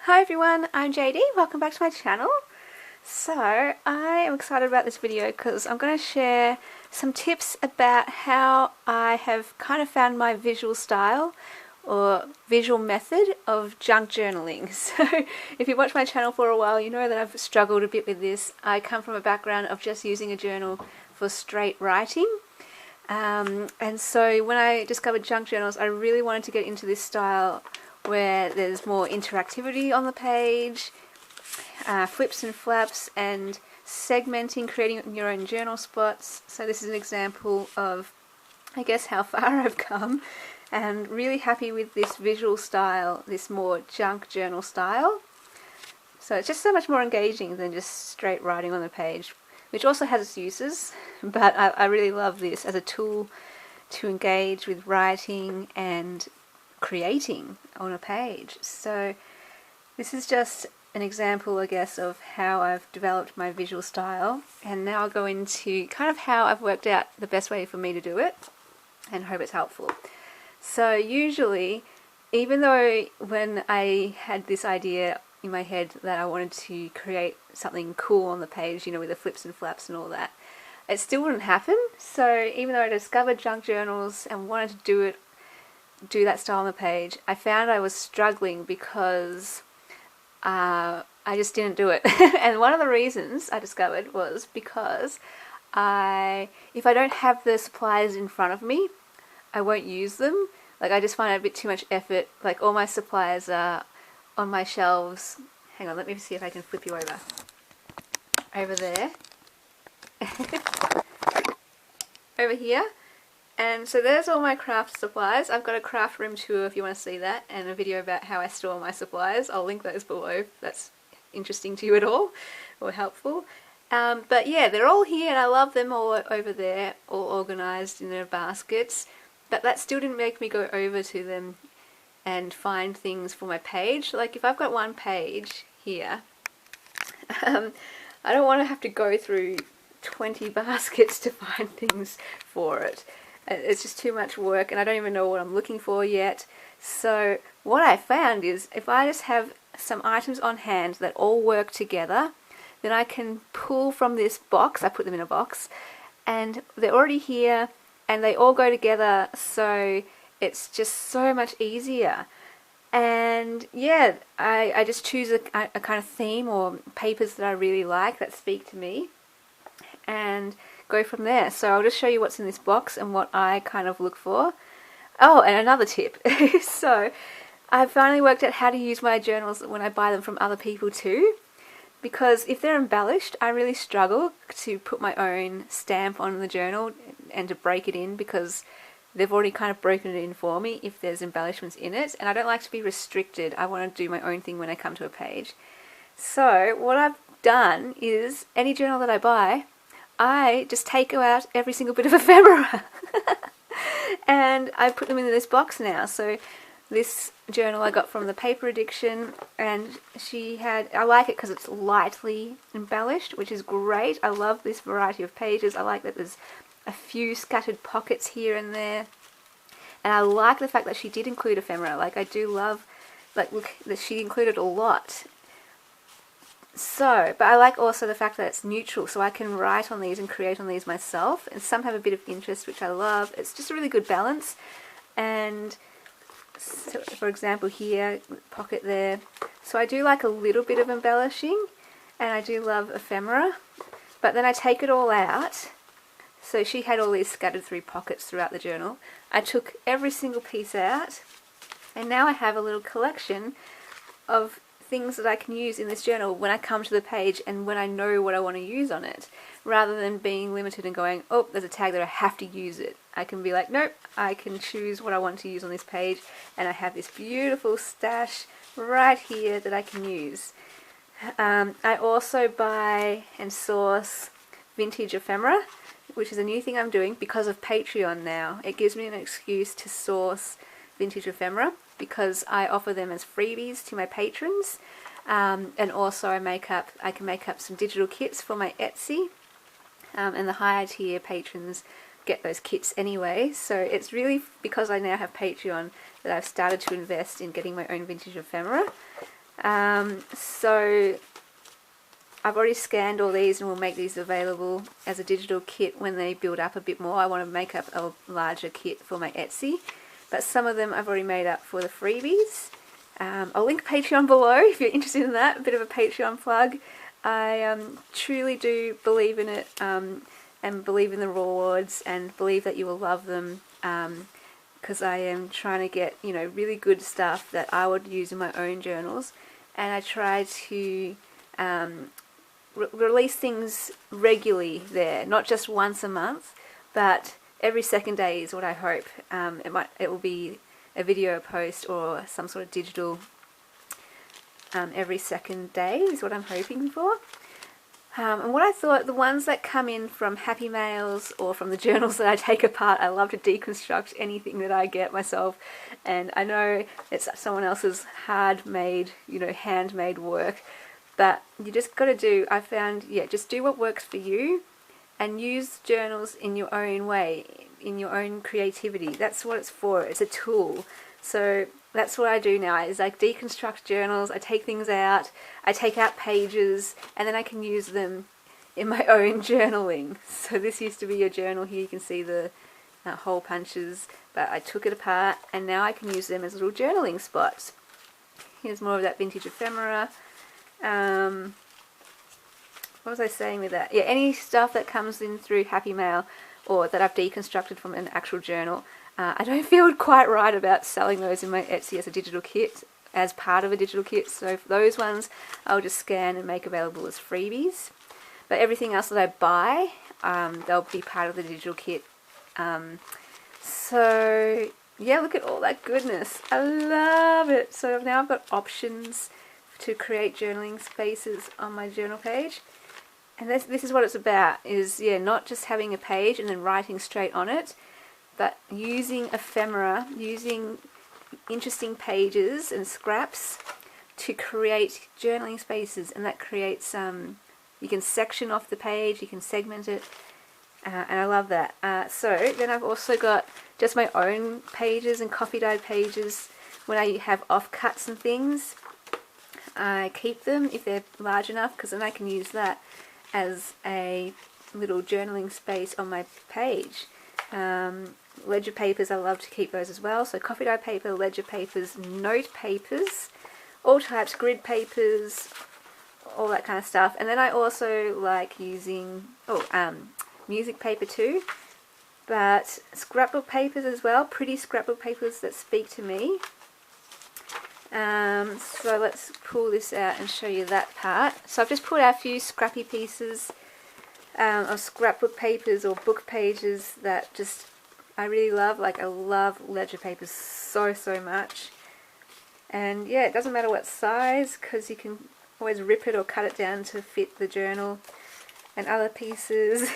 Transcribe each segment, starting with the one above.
Hi everyone, I'm JD, welcome back to my channel. So, I am excited about this video because I'm going to share some tips about how I have kind of found my visual style or visual method of junk journaling. So, if you watch my channel for a while, you know that I've struggled a bit with this. I come from a background of just using a journal for straight writing. And so when I discovered junk journals, I really wanted to get into this style where there's more interactivity on the page, flips and flaps, and segmenting, creating your own journal spots. So this is an example of, I guess, how far I've come, and really happy with this visual style, this more junk journal style. So it's just so much more engaging than just straight writing on the page, which also has its uses, but I really love this as a tool to engage with writing and creating on a page. So this is just an example, I guess, of how I've developed my visual style, and now I'll go into kind of how I've worked out the best way for me to do it and hope it's helpful. So usually, even though when I had this idea in my head that I wanted to create something cool on the page, you know, with the flips and flaps and all that, it still wouldn't happen. So even though I discovered junk journals and wanted to do that style on the page, I found I was struggling because I just didn't do it. And one of the reasons I discovered was because if I don't have the supplies in front of me, I won't use them. Like, I just find it a bit too much effort. Like, all my supplies are on my shelves. Hang on, let me see if I can flip you over there. Over here. And so there's all my craft supplies. I've got a craft room tour if you want to see that, and a video about how I store my supplies. I'll link those below if that's interesting to you at all or helpful. But yeah, they're all here and I love them all over there, all organised in their baskets. But that still didn't make me go over to them and find things for my page. Like, if I've got one page here, I don't want to have to go through 20 baskets to find things for it. It's just too much work and I don't even know what I'm looking for yet. So what I found is if I just have some items on hand that all work together, then I can pull from this box. I put them in a box and they're already here and they all go together, so it's just so much easier. And yeah, I just choose a kind of theme or papers that I really like that speak to me and go from there. So I'll just show you what's in this box and what I kind of look for. Oh, and another tip. So I finally worked out how to use my journals when I buy them from other people too, because if they're embellished, I really struggle to put my own stamp on the journal and to break it in, because they've already kind of broken it in for me if there's embellishments in it, and I don't like to be restricted. I want to do my own thing when I come to a page. So what I've done is, any journal that I buy, I just take out every single bit of ephemera and I put them in this box now. So this journal I got from the Paper Addiction, and I like it because it's lightly embellished, which is great. I love this variety of pages. I like that there's a few scattered pockets here and there, and I like the fact that she did include ephemera. Like, I do love, like, look, that she included a lot. So, but I like also the fact that it's neutral, so I can write on these and create on these myself, and some have a bit of interest, which I love. It's just a really good balance. And so, for example, here, pocket there. So I do like a little bit of embellishing, and I do love ephemera, but then I take it all out. So she had all these scattered through pockets throughout the journal. I took every single piece out, and now I have a little collection of things that I can use in this journal when I come to the page and when I know what I want to use on it, rather than being limited and going, oh, there's a tag there, I have to use it. I can be like, nope, I can choose what I want to use on this page, and I have this beautiful stash right here that I can use. I also buy and source vintage ephemera, which is a new thing I'm doing because of Patreon now. It gives me an excuse to source vintage ephemera because I offer them as freebies to my patrons, and also I can make up some digital kits for my Etsy, and the higher tier patrons get those kits anyway. So it's really because I now have Patreon that I've started to invest in getting my own vintage ephemera. So I've already scanned all these and we'll make these available as a digital kit when they build up a bit more. I want to make up a larger kit for my Etsy, but some of them I've already made up for the freebies. I'll link Patreon below if you're interested in that, a bit of a Patreon plug. I truly do believe in it and believe in the rewards and believe that you will love them, because I am trying to get, you know, really good stuff that I would use in my own journals, and I try to release things regularly there, not just once a month, but every second day is what I hope. It will be a video post or some sort of digital every second day is what I'm hoping for. And what I thought, the ones that come in from Happy Mails or from the journals that I take apart, I love to deconstruct anything that I get myself, and I know it's someone else's handmade work, but you just got to do, I found, just do what works for you and use journals in your own way, in your own creativity. That's what it's for. It's a tool. So that's what I do now, is I deconstruct journals, I take things out, I take out pages, and then I can use them in my own journaling. So this used to be a journal here, you can see the hole punches, but I took it apart and now I can use them as little journaling spots. Here's more of that vintage ephemera. What was I saying with that? Yeah, any stuff that comes in through Happy Mail or that I've deconstructed from an actual journal, I don't feel quite right about selling those in my Etsy as a digital kit, as part of a digital kit. So for those ones, I'll just scan and make available as freebies. But everything else that I buy, they'll be part of the digital kit. So yeah, look at all that goodness. I love it. So now I've got options to create journaling spaces on my journal page. And this is what it's about, is not just having a page and then writing straight on it, but using ephemera, using interesting pages and scraps to create journaling spaces, and that creates, you can section off the page, you can segment it, and I love that. So then I've also got just my own pages and coffee dyed pages. When I have offcuts and things, I keep them if they're large enough, because then I can use that as a little journaling space on my page. Ledger papers, I love to keep those as well. So coffee dye paper, ledger papers, note papers, all types, grid papers, all that kind of stuff. And then I also like using music paper too, but scrapbook papers as well, pretty scrapbook papers that speak to me. So let's pull this out and show you that part. So I've just pulled out a few scrappy pieces of scrapbook papers or book pages that just I really love. Like, I love ledger papers so much. And yeah, it doesn't matter what size, because you can always rip it or cut it down to fit the journal. And other pieces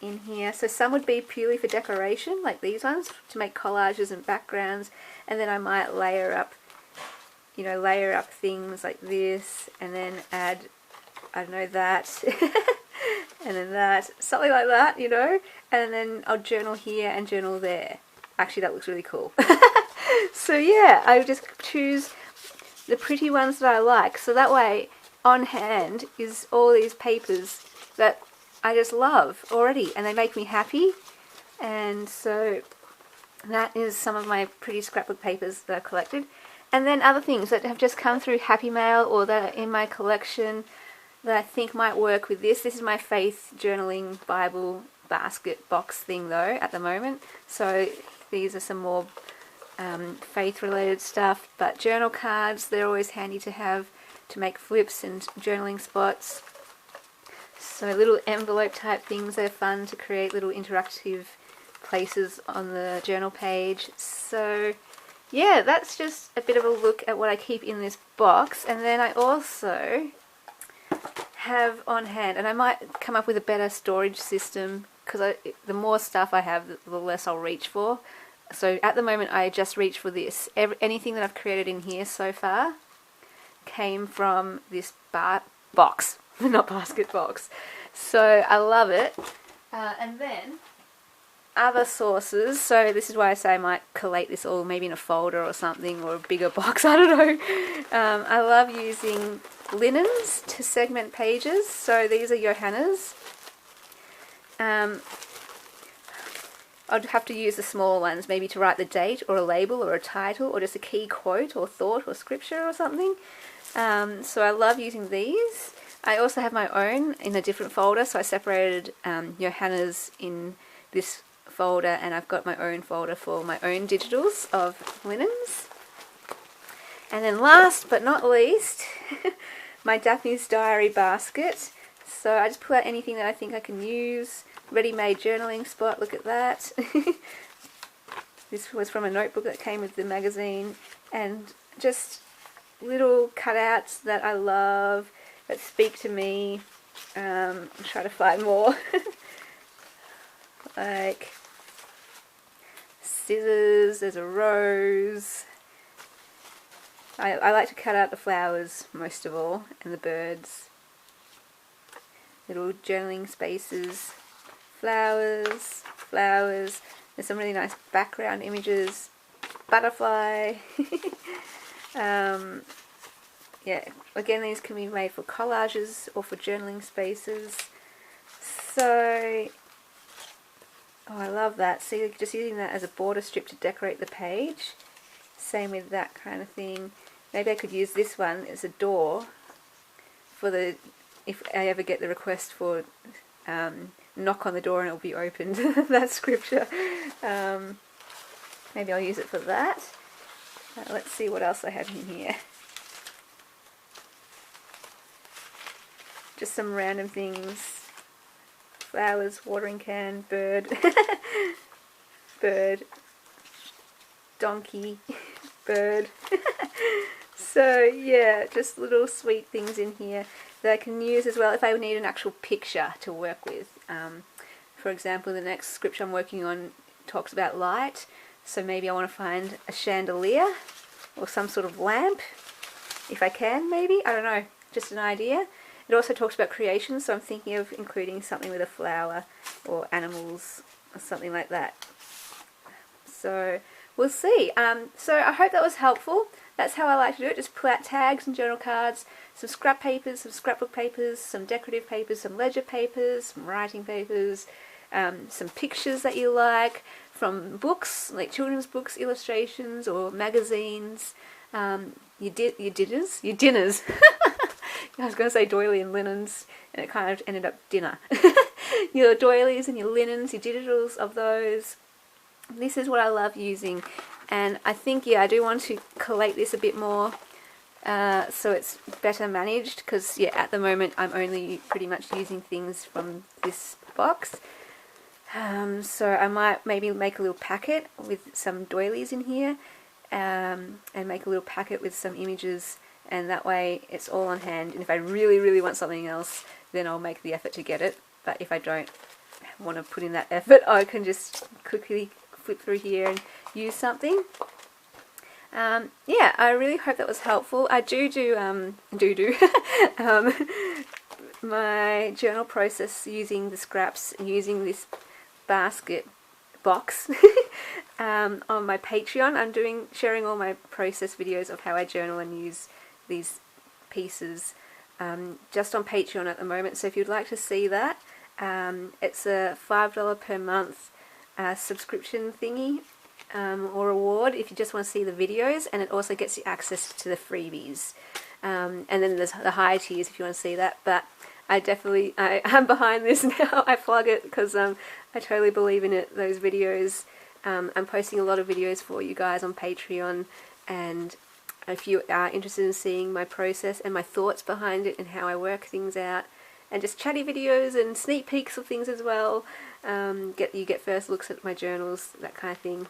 in here. So some would be purely for decoration, like these ones, to make collages and backgrounds. And then I might layer up things like this, and then add, I don't know, that, and then that, something like that, and then I'll journal here and journal there. Actually, that looks really cool. So yeah, I just choose the pretty ones that I like, so that way on hand is all these papers that I just love already, and they make me happy. And so that is some of my pretty scrapbook papers that I've collected. And then other things that have just come through Happy Mail or that are in my collection that I think might work with this. This is my faith journaling Bible basket box thing though at the moment. So these are some more faith related stuff, but journal cards, they're always handy to have to make flips and journaling spots. So little envelope type things, they're fun to create little interactive places on the journal page. So yeah, that's just a bit of a look at what I keep in this box. And then I also have on hand, and I might come up with a better storage system, because the more stuff I have, the less I'll reach for. So at the moment I just reach for this. Anything that I've created in here so far came from this box, not basket box. So I love it. And then other sources, so this is why I say I might collate this all maybe in a folder or something, or a bigger box, I don't know. I love using linens to segment pages, so these are Johanna's. I'd have to use the small ones maybe to write the date or a label or a title or just a key quote or thought or scripture or something. So I love using these. I also have my own in a different folder, so I separated Johanna's in this folder, and I've got my own folder for my own digitals of linens. And then last but not least, my Daphne's Diary basket. So I just pull out anything that I think I can use. Ready-made journaling spot, look at that. This was from a notebook that came with the magazine, and just little cutouts that I love, that speak to me. I'm trying to find more. Like scissors, there's a rose. I like to cut out the flowers most of all, and the birds. Little journaling spaces. Flowers, flowers. There's some really nice background images. Butterfly. Yeah, again, these can be made for collages or for journaling spaces. So, oh, I love that. See, just using that as a border strip to decorate the page. Same with that kind of thing. Maybe I could use this one as a door for the, if I ever get the request for knock on the door and it'll be opened, that scripture. Maybe I'll use it for that. Let's see what else I have in here. Just some random things. Flowers, watering can, bird, bird, donkey, bird. So yeah, just little sweet things in here that I can use as well if I need an actual picture to work with. For example, the next scripture I'm working on talks about light, so maybe I want to find a chandelier or some sort of lamp, if I can, maybe, I don't know, just an idea. It also talks about creation, so I'm thinking of including something with a flower or animals or something like that. So we'll see. So I hope that was helpful. That's how I like to do it. Just pull out tags and journal cards, some scrap papers, some scrapbook papers, some decorative papers, some ledger papers, some writing papers, some pictures that you like from books, like children's books, illustrations, or magazines. Your dinners. I was going to say doily and linens, and it kind of ended up dinner. Your doilies and your linens, your digitals of those. This is what I love using, and I think, yeah, I do want to collate this a bit more so it's better managed, because, yeah, at the moment I'm only pretty much using things from this box. So I might maybe make a little packet with some doilies in here, and make a little packet with some images, and that way it's all on hand, and if I really, really want something else, then I'll make the effort to get it. But if I don't want to put in that effort, I can just quickly flip through here and use something. Yeah, I really hope that was helpful. I do my journal process using the scraps, using this basket box on my Patreon. I'm sharing all my process videos of how I journal and use these pieces just on Patreon at the moment. So if you'd like to see that, it's a $5 per month subscription thingy or reward if you just want to see the videos, and it also gets you access to the freebies. And then there's the higher tiers if you want to see that. But I am behind this now. I plug it because I totally believe in it, those videos. I'm posting a lot of videos for you guys on Patreon, and if you are interested in seeing my process and my thoughts behind it and how I work things out, and just chatty videos and sneak peeks of things as well, you get first looks at my journals, that kind of thing,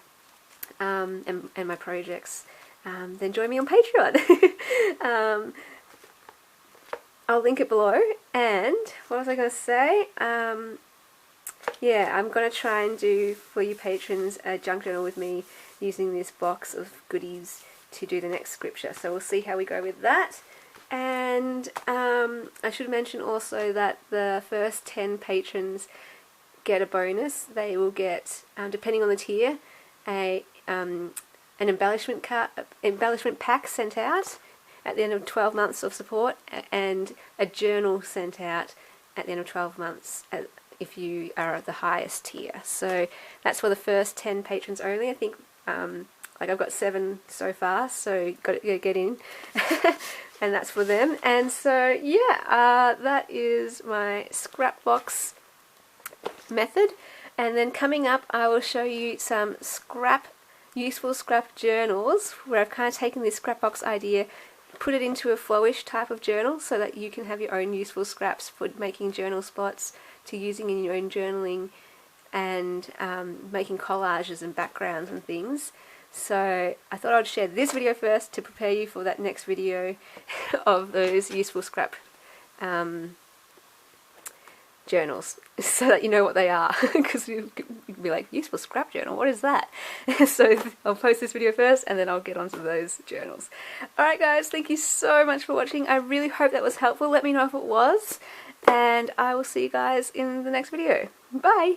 and my projects, then join me on Patreon. I'll link it below. And what was I going to say? Yeah, I'm going to try and do for you patrons a junk journal with me using this box of goodies to do the next scripture. So we'll see how we go with that. And I should mention also that the first 10 patrons get a bonus. They will get, depending on the tier, an embellishment pack sent out at the end of 12 months of support, and a journal sent out at the end of 12 months if you are the highest tier. So that's for the first 10 patrons only. I think like I've got 7 so far, so got to get in. And that's for them. And so yeah, that is my scrap box method. And then coming up, I will show you some useful scrap journals where I've kind of taken this scrap box idea, put it into a flowish type of journal so that you can have your own useful scraps for making journal spots, to using in your own journaling, and making collages and backgrounds and things. So I thought I'd share this video first to prepare you for that next video of those useful scrap journals, so that you know what they are, because you'd be like, useful scrap journal, what is that? So I'll post this video first and then I'll get onto those journals. Alright guys, thank you so much for watching. I really hope that was helpful. Let me know if it was, and I will see you guys in the next video. Bye!